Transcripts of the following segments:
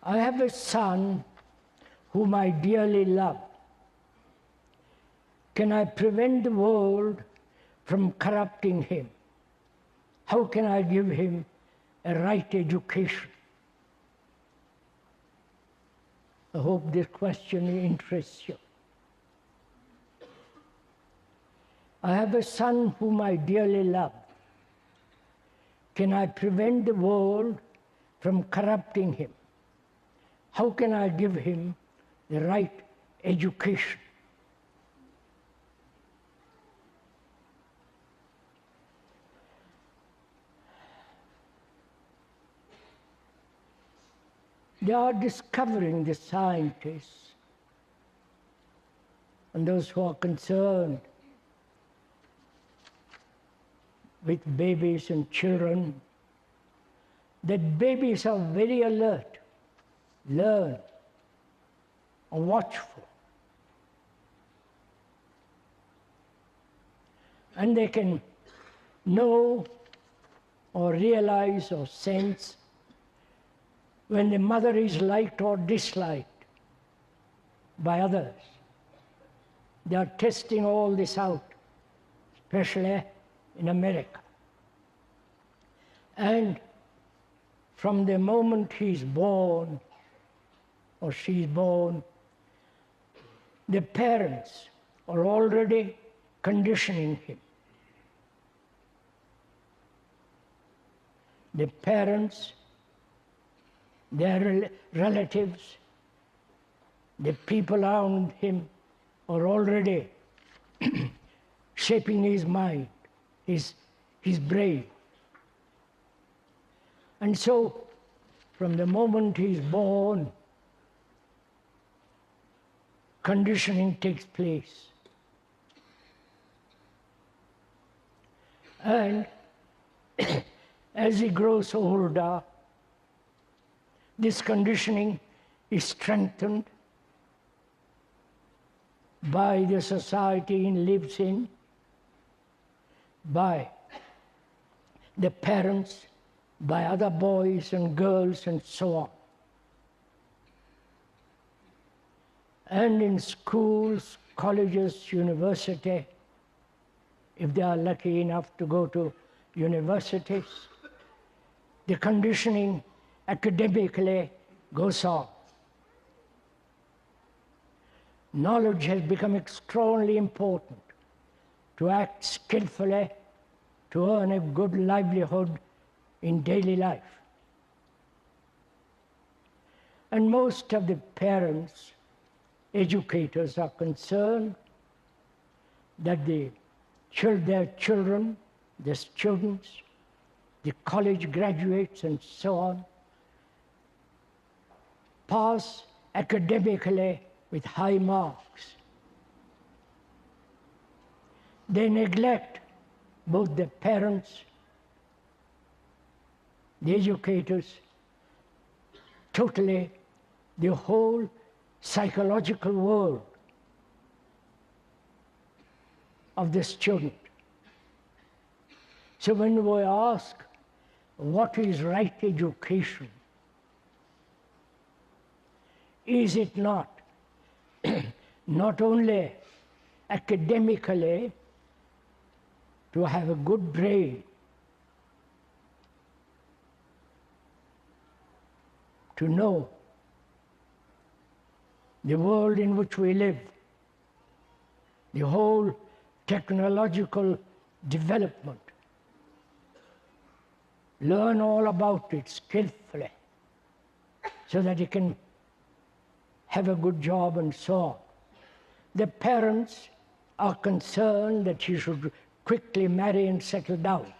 I have a son whom I dearly love. Can I prevent the world from corrupting him? How can I give him a right education? I hope this question interests you. I have a son whom I dearly love. Can I prevent the world from corrupting him? How can I give him the right education? They are discovering, the scientists and those who are concerned with babies and children, that babies are very alert, learn, and watchful. And they can know or realize or sense when the mother is liked or disliked by others. They are testing all this out, especially in America. And from the moment he's born or she's born, the parents are already conditioning him. The parents, their relatives, the people around him are already shaping his mind, his brain. And so, from the moment he's born, conditioning takes place. And as he grows older, this conditioning is strengthened by the society he lives in, by the parents, by other boys and girls, and so on. And in schools, colleges, university, if they are lucky enough to go to universities, the conditioning academically goes on. Knowledge has become extraordinarily important to act skillfully, to earn a good livelihood in daily life. And most of the parents, educators are concerned that their children, the students, the college graduates and so on, pass academically with high marks. They neglect, both the parents, the educators, totally the whole psychological world of the student. So when we ask, what is right education? Is it not only academically to have a good brain, to know the world in which we live, the whole technological development, learn all about it skillfully so that you can have a good job and so on. The parents are concerned that you should quickly marry and settle down.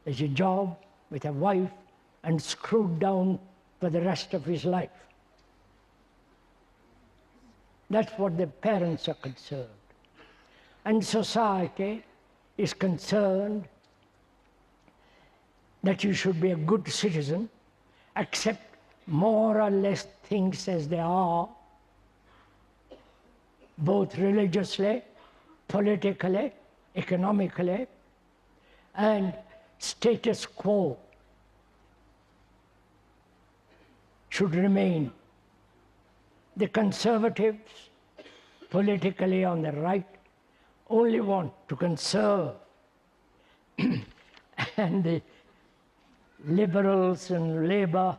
There's a job with a wife and screwed down for the rest of his life. That's what the parents are concerned. And society is concerned that you should be a good citizen, accept more or less things as they are, both religiously, politically, economically, and status quo. should remain. The conservatives, politically on the right, only want to conserve, and the liberals and Labour,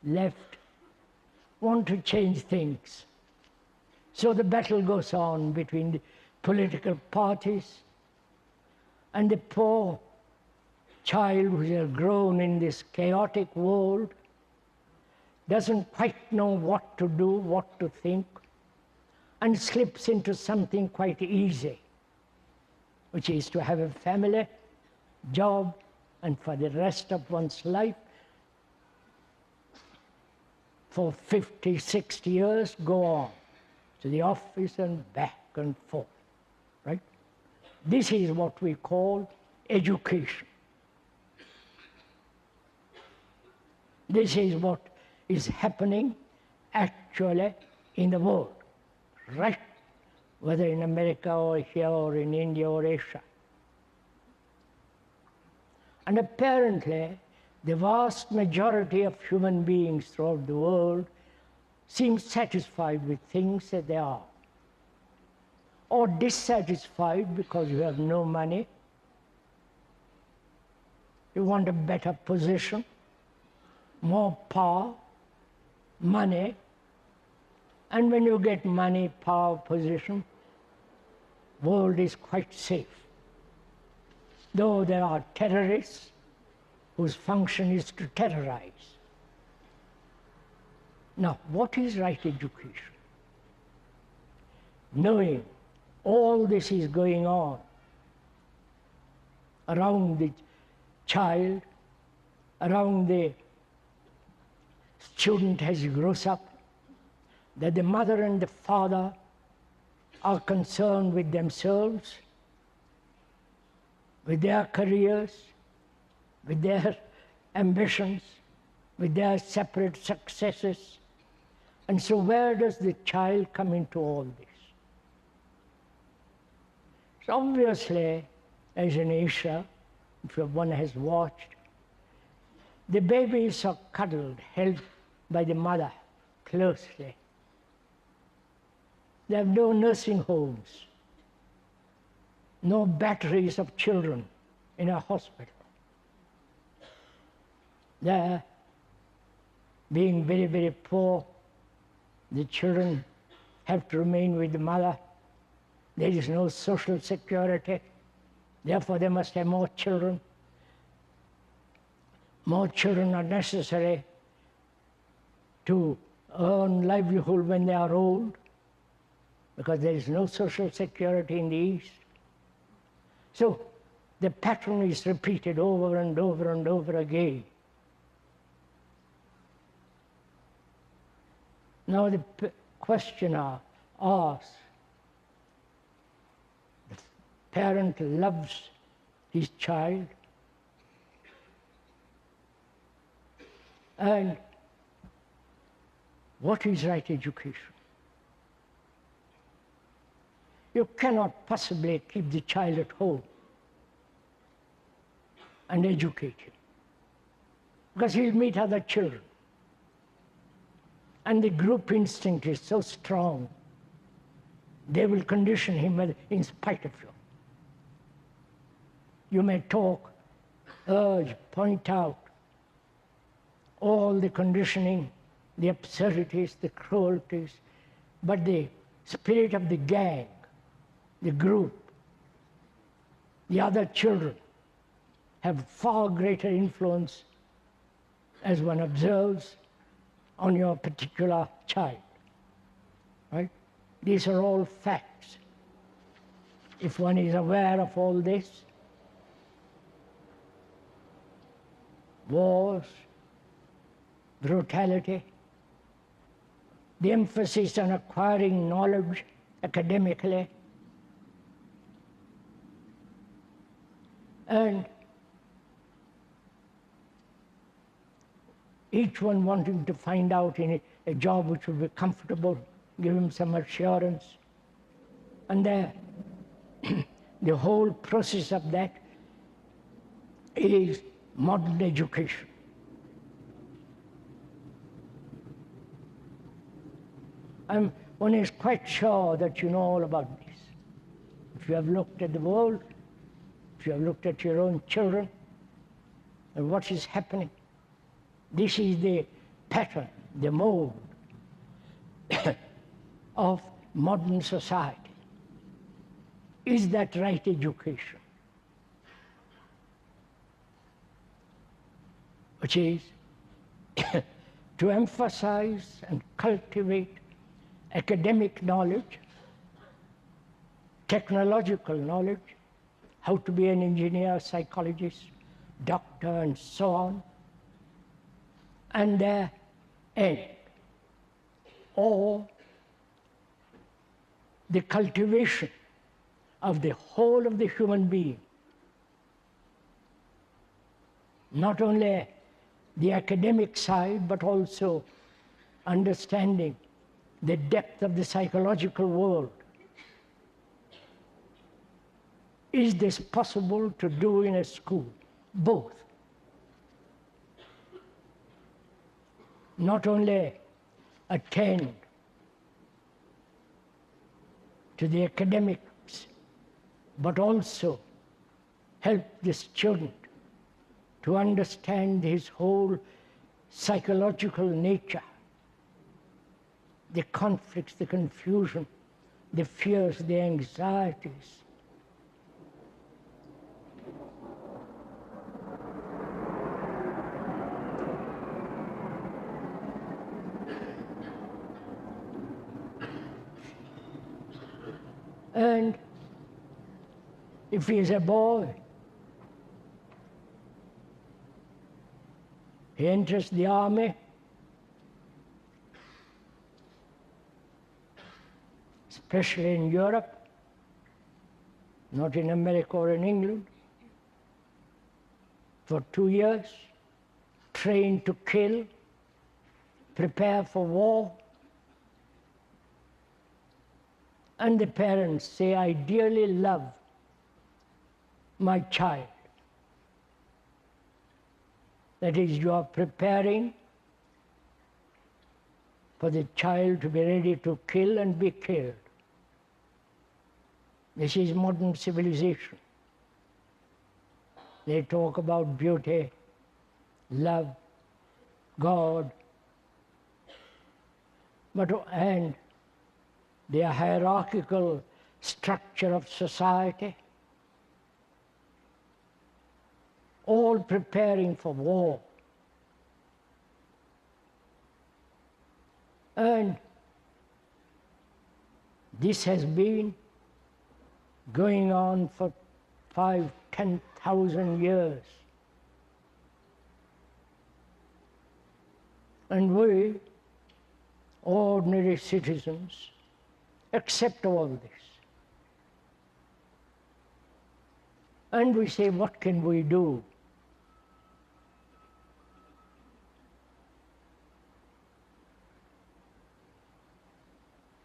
left, want to change things. So the battle goes on between the political parties, and the poor child who has grown in this chaotic world doesn't quite know what to do, what to think, and slips into something quite easy, which is to have a family, job, and for the rest of one's life, for 50, 60 years, go on to the office and back and forth, right? This is what we call education. This is what is happening actually in the world, right? Whether in America or here or in India or Asia. And apparently, the vast majority of human beings throughout the world seem satisfied with things that they are, or dissatisfied because you have no money, you want a better position, more power, money, and when you get money, power, position, world is quite safe. Though there are terrorists whose function is to terrorize. Now, what is right education? Knowing all this is going on around the child, around the student as he grows up, that the mother and the father are concerned with themselves, with their careers, with their ambitions, with their separate successes. And so where does the child come into all this? So obviously, as in Asia, if one has watched, the babies are cuddled, held by the mother closely. They have no nursing homes, no batteries of children in a hospital. They're being very, very poor. The children have to remain with the mother. There is no social security. Therefore, they must have more children. More children are necessary to earn livelihood when they are old, because there is no social security in the East. So the pattern is repeated over and over and over again. Now the question asks, the parent loves his child, and what is right education? You cannot possibly keep the child at home and educate him, because he'll meet other children. And the group instinct is so strong, they will condition him in spite of you. You may talk, urge, point out all the conditioning, the absurdities, the cruelties, but the spirit of the gang, the group, the other children have far greater influence, as one observes, on your particular child, right? These are all facts. If one is aware of all this, wars, brutality, the emphasis on acquiring knowledge academically, and each one wanting to find out in a job which will be comfortable, give him some assurance. And the whole process of that is modern education. one is quite sure that you know all about this. If you have looked at the world, if you have looked at your own children, and what is happening, this is the pattern, the mode of modern society. Is that right education? Which is to emphasize and cultivate academic knowledge, technological knowledge, how to be an engineer, psychologist, doctor, and so on, and their end, or the cultivation of the whole of the human being, not only the academic side, but also understanding the depth of the psychological world. Is this possible to do in a school? Both. Not only attend to the academics, but also help the student to understand his whole psychological nature, the conflicts, the confusion, the fears, the anxieties. And if he is a boy, he enters the army, especially in Europe, not in America or in England, for 2 years, trained to kill, prepare for war. And the parents say, I dearly love my child. That is, you are preparing for the child to be ready to kill and be killed. This is modern civilization. They talk about beauty, love, God, and the hierarchical structure of society, all preparing for war. And this has been going on for 5,000-10,000 years. And we, ordinary citizens, accept all this. And we say, what can we do?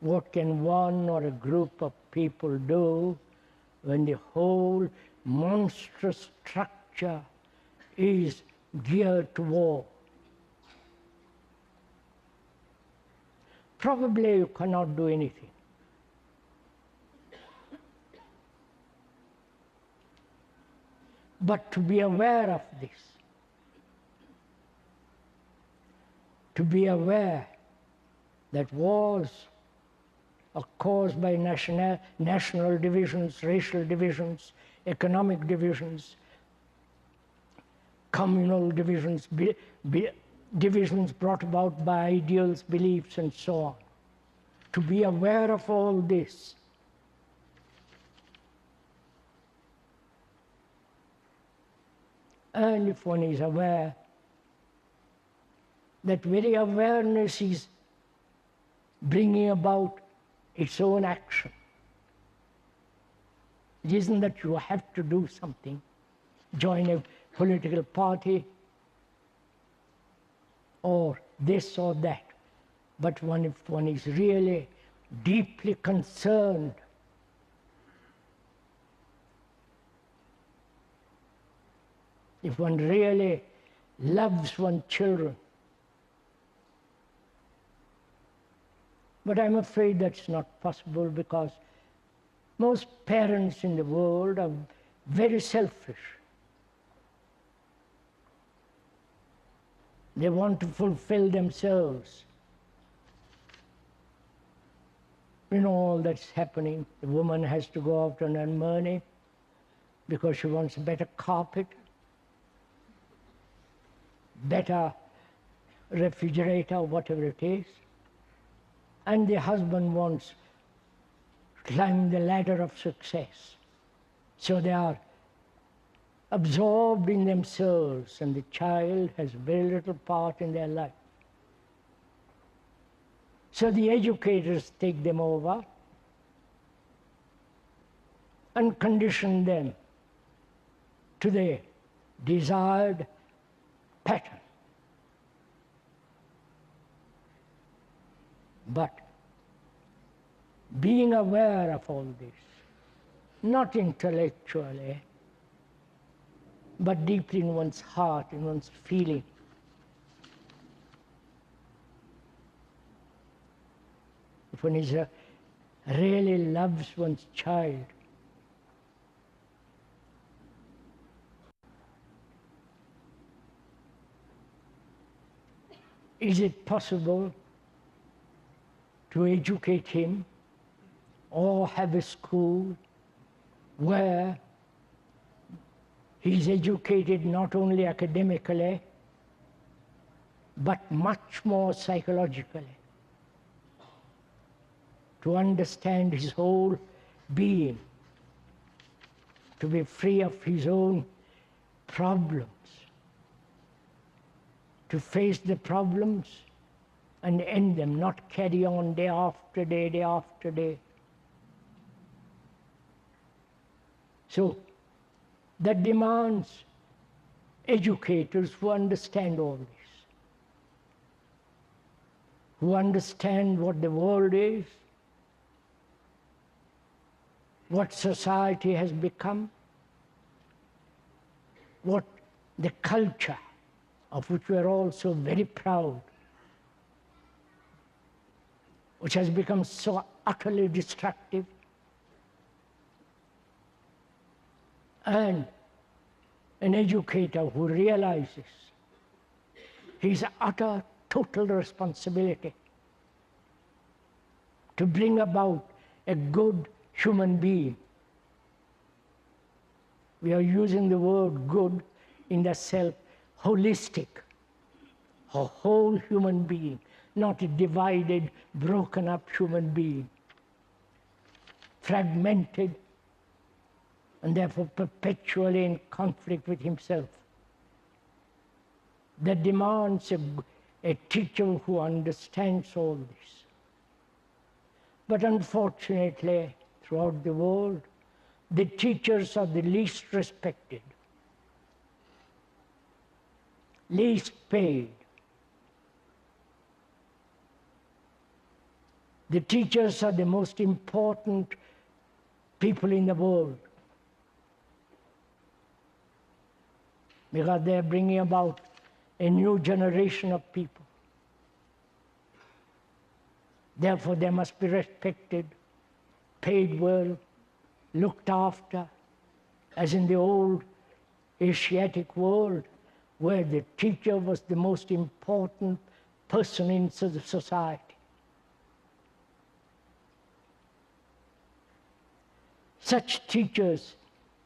What can one or a group of people do when the whole monstrous structure is geared to war? Probably you cannot do anything. But to be aware of this, to be aware that wars are caused by national divisions, racial divisions, economic divisions, communal divisions, divisions brought about by ideals, beliefs, and so on. To be aware of all this, and if one is aware, that very awareness is bringing about its own action. It isn't that you have to do something, join a political party, or this or that. But if one is really deeply concerned, if one really loves one's children, But I'm afraid that's not possible because most parents in the world are very selfish. They want to fulfill themselves. You know all that's happening. The woman has to go out and earn money because she wants a better carpet, better refrigerator, whatever it is. And the husband wants to climb the ladder of success. So they are absorbed in themselves, and the child has very little part in their life. So the educators take them over and condition them to the desired pattern. But being aware of all this, not intellectually, but deeply in one's heart, in one's feeling, if one really loves one's child, is it possible to educate him or have a school where he's educated not only academically, but much more psychologically, to understand his whole being, to be free of his own problems, to face the problems and end them, not carry on day after day, day after day. So that demands educators who understand all this, who understand what the world is, what society has become, what the culture of which we are all so very proud, which has become so utterly destructive, and an educator who realizes his utter, total responsibility to bring about a good human being. We are using the word good in the self, holistic, a whole human being, not a divided, broken up human being, fragmented, and therefore perpetually in conflict with himself. That demands a teacher who understands all this. But unfortunately, throughout the world, the teachers are the least respected, least paid. The teachers are the most important people in the world, because they are bringing about a new generation of people. Therefore, they must be respected, paid well, looked after, as in the old Asiatic world, where the teacher was the most important person in the society. Such teachers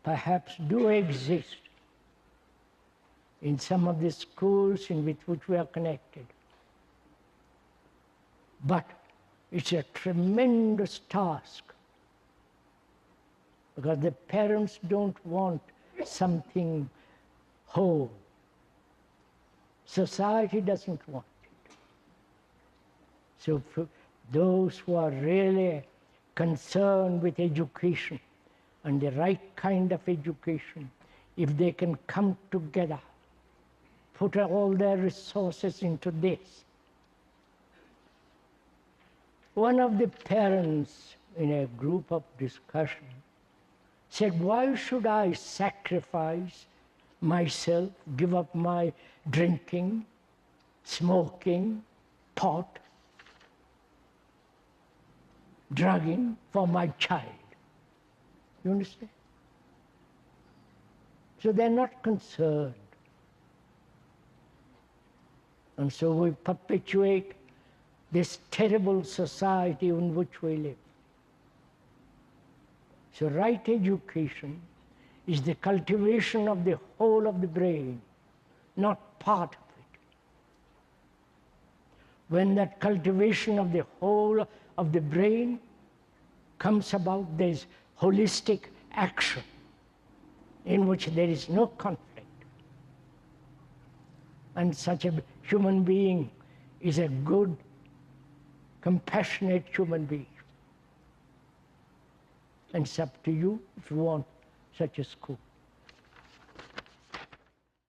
perhaps do exist in some of the schools in which we are connected. But it's a tremendous task, because the parents don't want something whole. Society doesn't want it. So for those who are really concerned with education, and the right kind of education, if they can come together, put all their resources into this. One of the parents in a group of discussion said, why should I sacrifice myself, give up my drinking, smoking, pot, drugging for my child. You understand? So they're not concerned. And so we perpetuate this terrible society in which we live. So right education is the cultivation of the whole of the brain, not part of it. When that cultivation of the whole of the brain comes about, there's holistic action in which there is no conflict. And such a human being is a good, compassionate human being. And it's up to you if you want such a school.